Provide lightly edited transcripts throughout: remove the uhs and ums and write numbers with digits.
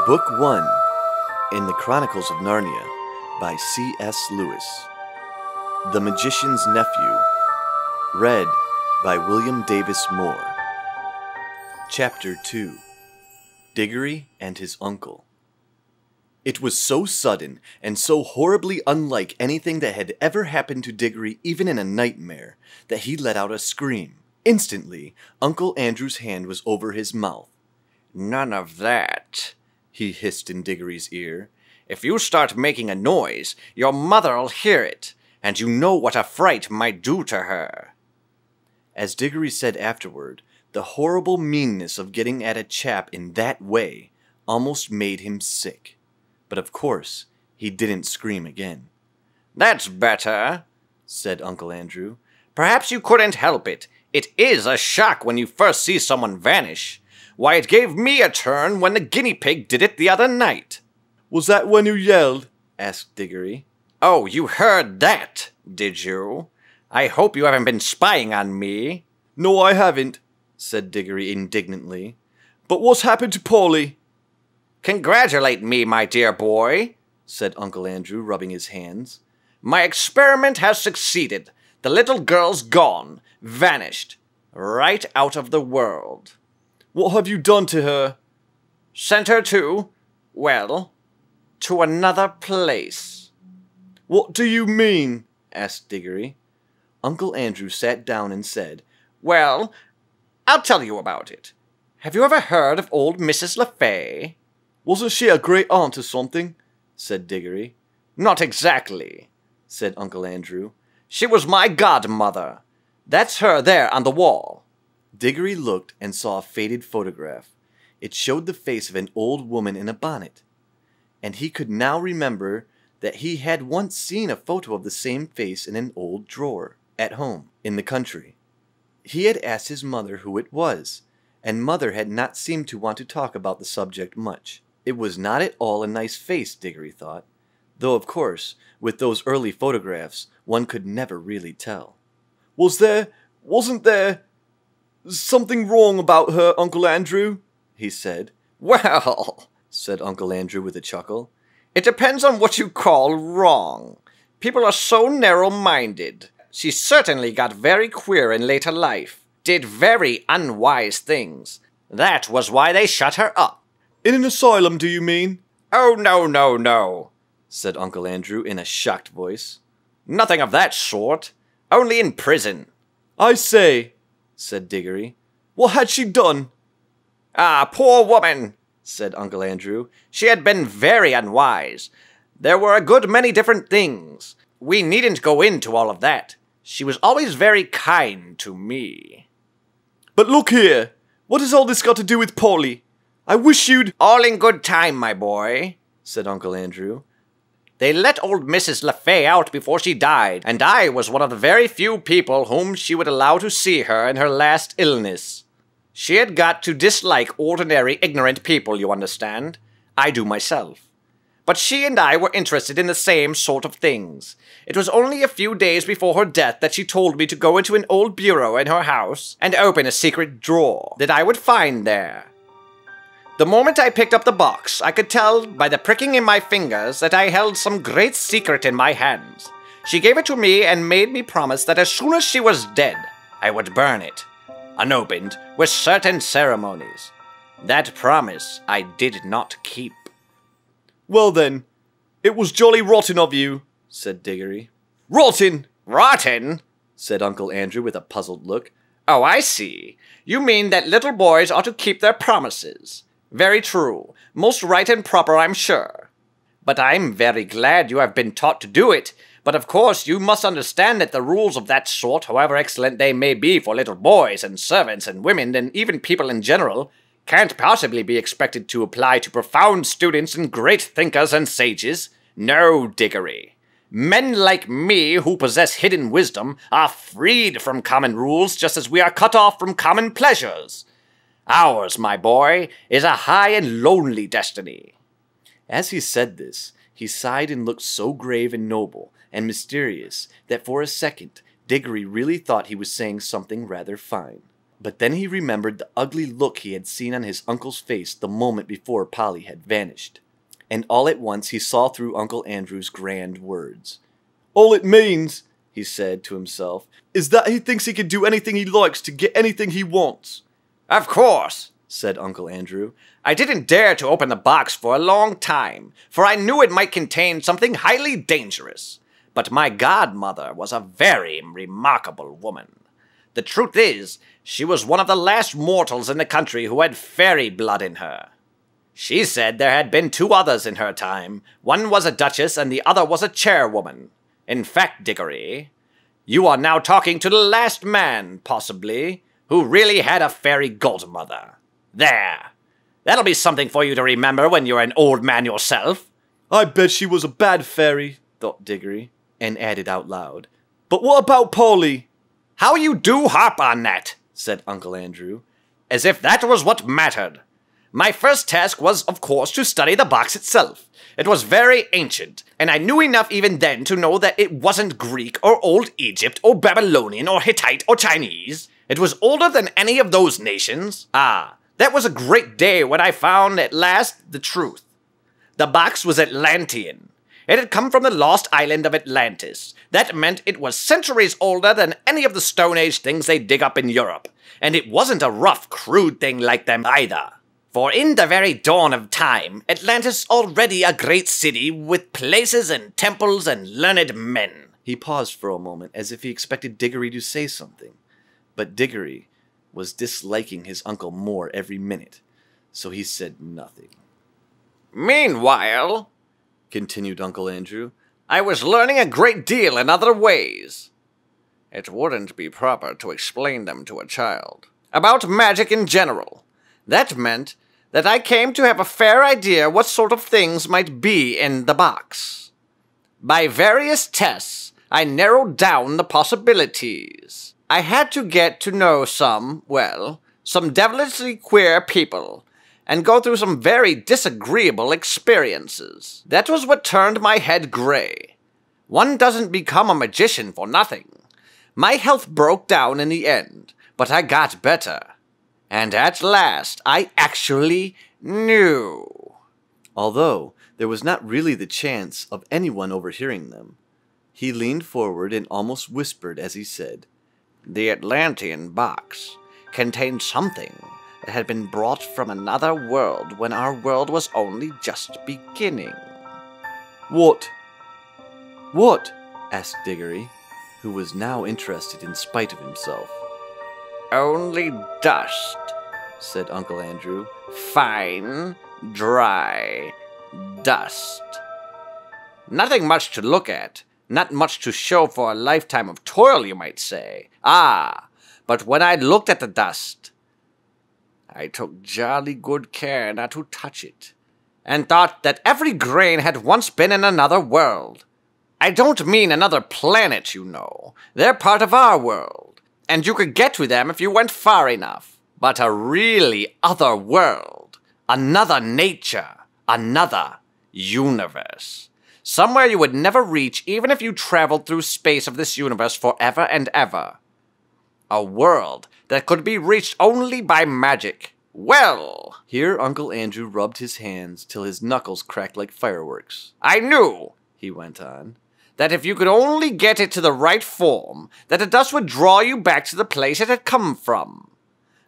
Book 1 in the Chronicles of Narnia by C.S. Lewis. The Magician's Nephew. Read by William Davis Moore. Chapter 2. Digory and His Uncle. It was so sudden and so horribly unlike anything that had ever happened to Digory, even in a nightmare, that he let out a scream. Instantly, Uncle Andrew's hand was over his mouth. "None of that," he hissed in Digory's ear. "If you start making a noise, your mother'll hear it, and you know what a fright might do to her." As Digory said afterward, the horrible meanness of getting at a chap in that way almost made him sick. But of course, he didn't scream again. "That's better," said Uncle Andrew. "Perhaps you couldn't help it. It is a shock when you first see someone vanish. Why, it gave me a turn when the guinea pig did it the other night." "Was that when you yelled?" asked Digory. "Oh, you heard that, did you? I hope you haven't been spying on me." "No, I haven't," said Digory indignantly. "But what's happened to Polly?" "Congratulate me, my dear boy," said Uncle Andrew, rubbing his hands. "My experiment has succeeded. The little girl's gone, vanished, right out of the world." "What have you done to her?" "Sent her to, well, to another place." "What do you mean?" asked Digory. Uncle Andrew sat down and said, "Well, I'll tell you about it. Have you ever heard of old Mrs. LeFay?" "Wasn't she a great aunt or something?" said Digory. "Not exactly," said Uncle Andrew. "She was my godmother. That's her there on the wall." Digory looked and saw a faded photograph. It showed the face of an old woman in a bonnet. And he could now remember that he had once seen a photo of the same face in an old drawer, at home, in the country. He had asked his mother who it was, and Mother had not seemed to want to talk about the subject much. It was not at all a nice face, Digory thought, though of course, with those early photographs, one could never really tell. Wasn't there something wrong about her, Uncle Andrew?" he said. "Well," said Uncle Andrew with a chuckle, "it depends on what you call wrong. People are so narrow-minded. She certainly got very queer in later life, did very unwise things. That was why they shut her up." "In an asylum, do you mean?" "Oh, no, said Uncle Andrew in a shocked voice. "Nothing of that sort. Only in prison." "I say," said Digory, "what had she done?" "Ah, poor woman," said Uncle Andrew. "She had been very unwise. There were a good many different things. We needn't go into all of that. She was always very kind to me." "But look here, what has all this got to do with Polly? I wish you'd—" "All in good time, my boy," said Uncle Andrew. "They let old Mrs. LeFay out before she died, and I was one of the very few people whom she would allow to see her in her last illness. She had got to dislike ordinary ignorant people, you understand. I do myself. But she and I were interested in the same sort of things. It was only a few days before her death that she told me to go into an old bureau in her house and open a secret drawer that I would find there. The moment I picked up the box, I could tell by the pricking in my fingers that I held some great secret in my hands. She gave it to me and made me promise that as soon as she was dead, I would burn it, unopened, with certain ceremonies. That promise I did not keep." "Well then, it was jolly rotten of you," said Digory. "Rotten!" "Rotten?" said Uncle Andrew with a puzzled look. "Oh, I see. You mean that little boys ought to keep their promises. Very true. Most right and proper, I'm sure. But I'm very glad you have been taught to do it. But of course you must understand that the rules of that sort, however excellent they may be for little boys and servants and women and even people in general, can't possibly be expected to apply to profound students and great thinkers and sages. No, Digory. Men like me who possess hidden wisdom are freed from common rules just as we are cut off from common pleasures. Ours, my boy, is a high and lonely destiny." As he said this, he sighed and looked so grave and noble and mysterious that for a second Digory really thought he was saying something rather fine. But then he remembered the ugly look he had seen on his uncle's face the moment before Polly had vanished. And all at once he saw through Uncle Andrew's grand words. "All it means," he said to himself, "is that he thinks he can do anything he likes to get anything he wants." "Of course," said Uncle Andrew. "I didn't dare to open the box for a long time, for I knew it might contain something highly dangerous. But my godmother was a very remarkable woman. The truth is, she was one of the last mortals in the country who had fairy blood in her. She said there had been 2 others in her time. One was a duchess and the other was a chairwoman. In fact, Digory, you are now talking to the last man, possibly, who really had a fairy godmother. There. That'll be something for you to remember when you're an old man yourself." "I bet she was a bad fairy," thought Digory, and added out loud, "But what about Polly?" "How you do harp on that," said Uncle Andrew, "as if that was what mattered. My first task was, of course, to study the box itself. It was very ancient, and I knew enough even then to know that it wasn't Greek or Old Egypt or Babylonian or Hittite or Chinese. It was older than any of those nations. That was a great day when I found at last the truth. The box was Atlantean. It had come from the lost island of Atlantis. That meant it was centuries older than any of the Stone Age things they dig up in Europe. And it wasn't a rough, crude thing like them either. For in the very dawn of time, Atlantis already a great city with places and temples and learned men." He paused for a moment as if he expected Digory to say something. But Digory was disliking his uncle more every minute, so he said nothing. "Meanwhile," continued Uncle Andrew, "I was learning a great deal in other ways. It wouldn't be proper to explain them to a child. About magic in general. That meant that I came to have a fair idea what sort of things might be in the box. By various tests, I narrowed down the possibilities. I had to get to know some devilishly queer people, and go through some very disagreeable experiences. That was what turned my head gray. One doesn't become a magician for nothing. My health broke down in the end, but I got better. And at last, I actually knew." Although there was not really the chance of anyone overhearing them, he leaned forward and almost whispered as he said, "The Atlantean box contained something that had been brought from another world when our world was only just beginning." "What? What?" asked Digory, who was now interested in spite of himself. "Only dust," said Uncle Andrew. "Fine, dry dust. Nothing much to look at, not much to show for a lifetime of toil, you might say. But when I looked at the dust, I took jolly good care not to touch it, and thought that every grain had once been in another world. I don't mean another planet, you know. They're part of our world, and you could get to them if you went far enough. But a really other world, another nature, another universe. Somewhere you would never reach even if you traveled through space of this universe forever and ever. A world that could be reached only by magic. Well," here Uncle Andrew rubbed his hands till his knuckles cracked like fireworks. "I knew," he went on, "that if you could only get it to the right form, that the dust would draw you back to the place it had come from.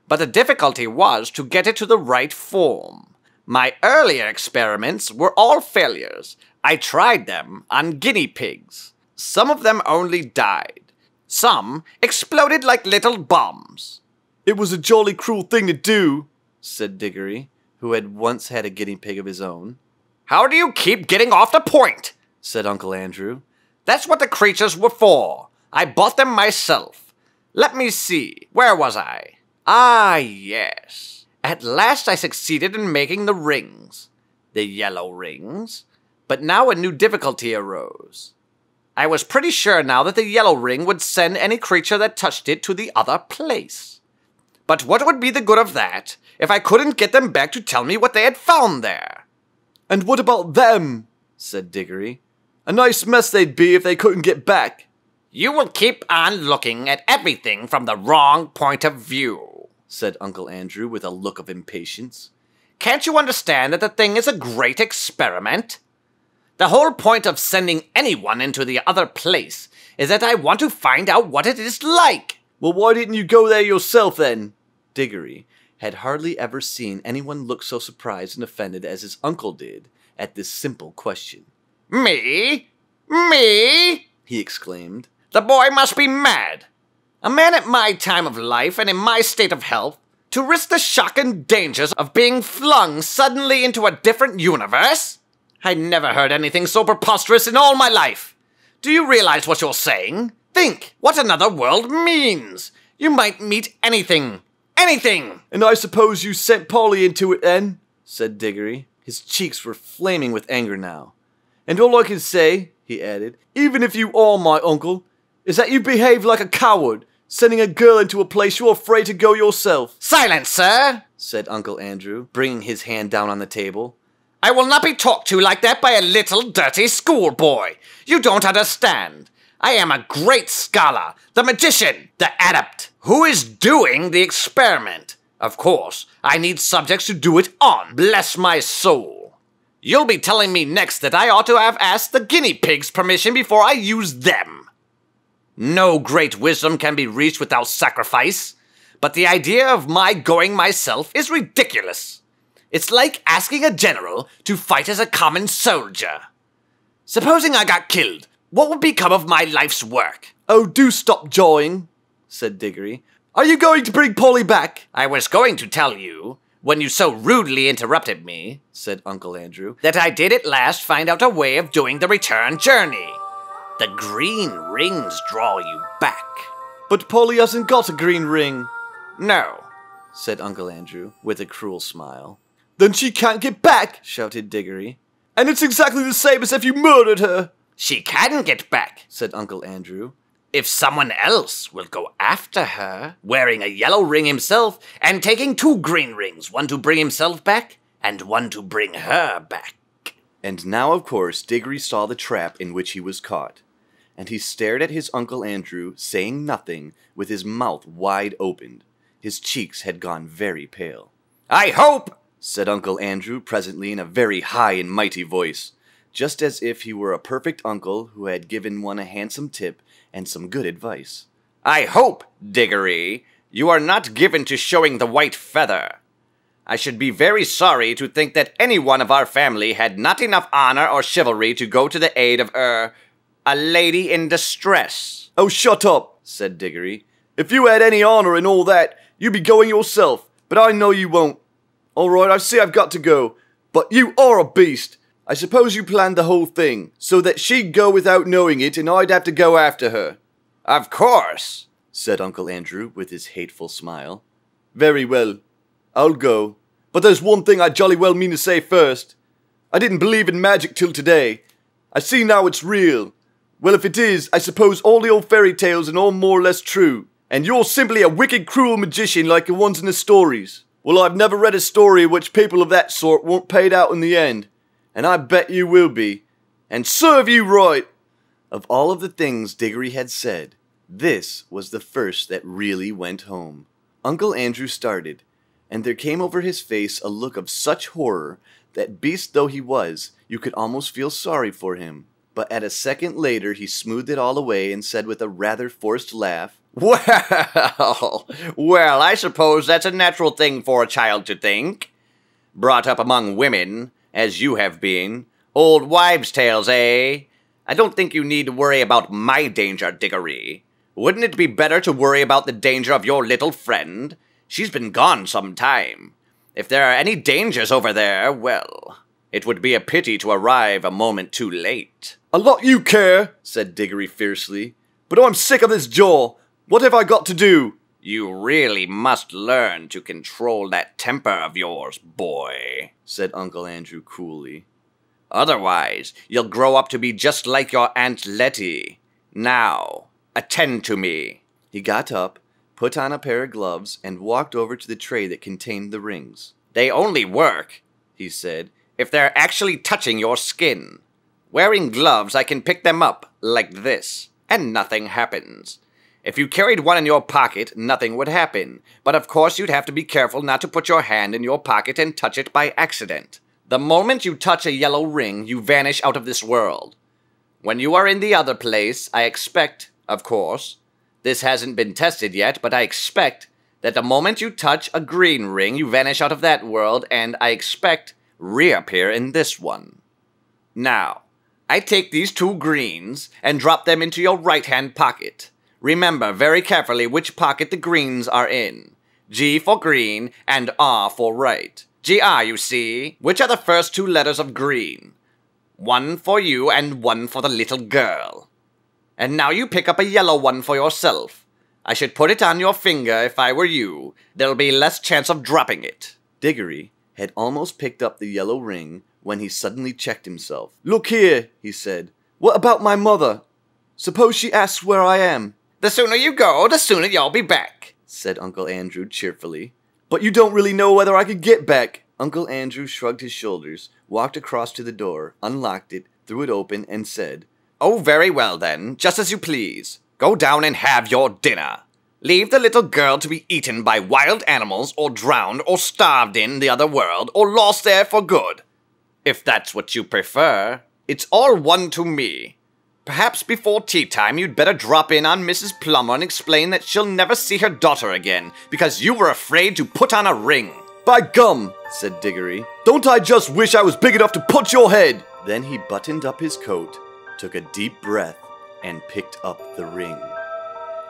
But the difficulty was to get it to the right form. My earlier experiments were all failures. I tried them on guinea pigs. Some of them only died. Some exploded like little bombs." "It was a jolly cruel thing to do," said Digory, who had once had a guinea pig of his own. "How do you keep getting off the point?" said Uncle Andrew. "That's what the creatures were for. I bought them myself. Let me see, where was I? Yes. At last I succeeded in making the rings. The yellow rings. But now a new difficulty arose. I was pretty sure now that the yellow ring would send any creature that touched it to the other place. But what would be the good of that if I couldn't get them back to tell me what they had found there?" "And what about them?" said Digory. "A nice mess they'd be if they couldn't get back." "You will keep on looking at everything from the wrong point of view," said Uncle Andrew with a look of impatience. Can't you understand that the thing is a great experiment? The whole point of sending anyone into the other place is that I want to find out what it is like. Well, why didn't you go there yourself then? Digory had hardly ever seen anyone look so surprised and offended as his uncle did at this simple question. Me? Me? He exclaimed. The boy must be mad. A man at my time of life and in my state of health, to risk the shock and dangers of being flung suddenly into a different universe? I never heard anything so preposterous in all my life. Do you realize what you're saying? Think what another world means. You might meet anything. Anything! And I suppose you sent Polly into it then? Said Digory. His cheeks were flaming with anger now. And all I can say, he added, even if you are my uncle, is that you behave like a coward, sending a girl into a place you're afraid to go yourself. Silence, sir, said Uncle Andrew, bringing his hand down on the table. I will not be talked to like that by a little dirty schoolboy. You don't understand. I am a great scholar, the magician, the adept, who is doing the experiment. Of course, I need subjects to do it on. Bless my soul. You'll be telling me next that I ought to have asked the guinea pigs permission before I use them. No great wisdom can be reached without sacrifice, but the idea of my going myself is ridiculous. It's like asking a general to fight as a common soldier. Supposing I got killed, what would become of my life's work? Oh, do stop jawing, said Digory. Are you going to bring Polly back? I was going to tell you, when you so rudely interrupted me, said Uncle Andrew, that I did at last find out a way of doing the return journey. The green rings draw you back. But Polly hasn't got a green ring. No, said Uncle Andrew, with a cruel smile. Then she can't get back, shouted Digory. And it's exactly the same as if you murdered her. She can get back, said Uncle Andrew. If someone else will go after her, wearing a yellow ring himself, and taking 2 green rings, one to bring himself back, and one to bring her back. And now, of course, Digory saw the trap in which he was caught, and he stared at his Uncle Andrew, saying nothing, with his mouth wide opened. His cheeks had gone very pale. I hope, said Uncle Andrew presently in a very high and mighty voice, just as if he were a perfect uncle who had given one a handsome tip and some good advice. I hope, Digory, you are not given to showing the white feather. I should be very sorry to think that any one of our family had not enough honor or chivalry to go to the aid of, a lady in distress. Oh, shut up, said Digory. If you had any honor and all that, you'd be going yourself, but I know you won't. All right, I see I've got to go, but you are a beast. I suppose you planned the whole thing, so that she'd go without knowing it and I'd have to go after her. Of course, said Uncle Andrew with his hateful smile. Very well, I'll go. But there's one thing I jolly well mean to say first. I didn't believe in magic till today. I see now it's real. Well, if it is, I suppose all the old fairy tales are all more or less true. And you're simply a wicked, cruel magician like the ones in the stories. Well, I've never read a story in which people of that sort weren't paid out in the end. And I bet you will be. And serve you right! Of all of the things Digory had said, this was the first that really went home. Uncle Andrew started, and there came over his face a look of such horror that, beast though he was, you could almost feel sorry for him. But at a second later he smoothed it all away and said with a rather forced laugh, Well, I suppose that's a natural thing for a child to think. Brought up among women, as you have been. Old wives' tales, eh? I don't think you need to worry about my danger, Digory. Wouldn't it be better to worry about the danger of your little friend? She's been gone some time. If there are any dangers over there, well, it would be a pity to arrive a moment too late. A lot you care, said Digory fiercely. But I'm sick of this jaw. What have I got to do? You really must learn to control that temper of yours, boy, said Uncle Andrew coolly. Otherwise, you'll grow up to be just like your Aunt Letty. Now, attend to me. He got up, put on a pair of gloves, and walked over to the tray that contained the rings. They only work, he said, if they're actually touching your skin. Wearing gloves, I can pick them up, like this, and nothing happens. If you carried one in your pocket, nothing would happen. But of course you'd have to be careful not to put your hand in your pocket and touch it by accident. The moment you touch a yellow ring, you vanish out of this world. When you are in the other place, I expect, of course, this hasn't been tested yet, but I expect that the moment you touch a green ring, you vanish out of that world, and I expect reappear in this one. Now, I take these 2 greens and drop them into your right-hand pocket. Remember very carefully which pocket the greens are in. G for green and R for right. GR, you see? Which are the first 2 letters of green? One for you and one for the little girl. And now you pick up a yellow one for yourself. I should put it on your finger if I were you. There'll be less chance of dropping it. Digory had almost picked up the yellow ring when he suddenly checked himself. "Look here," he said. "What about my mother? Suppose she asks where I am?" "The sooner you go, the sooner you'll be back," said Uncle Andrew cheerfully. "But you don't really know whether I could get back." Uncle Andrew shrugged his shoulders, walked across to the door, unlocked it, threw it open, and said, "Oh, very well then, just as you please. Go down and have your dinner. Leave the little girl to be eaten by wild animals, or drowned, or starved in the other world, or lost there for good. If that's what you prefer, it's all one to me. Perhaps before tea time you'd better drop in on Mrs. Plummer and explain that she'll never see her daughter again, because you were afraid to put on a ring." "By gum," said Digory, "don't I just wish I was big enough to punch your head!" Then he buttoned up his coat, took a deep breath, and picked up the ring.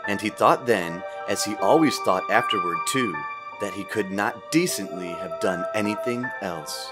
And he thought then, as he always thought afterward too, that he could not decently have done anything else.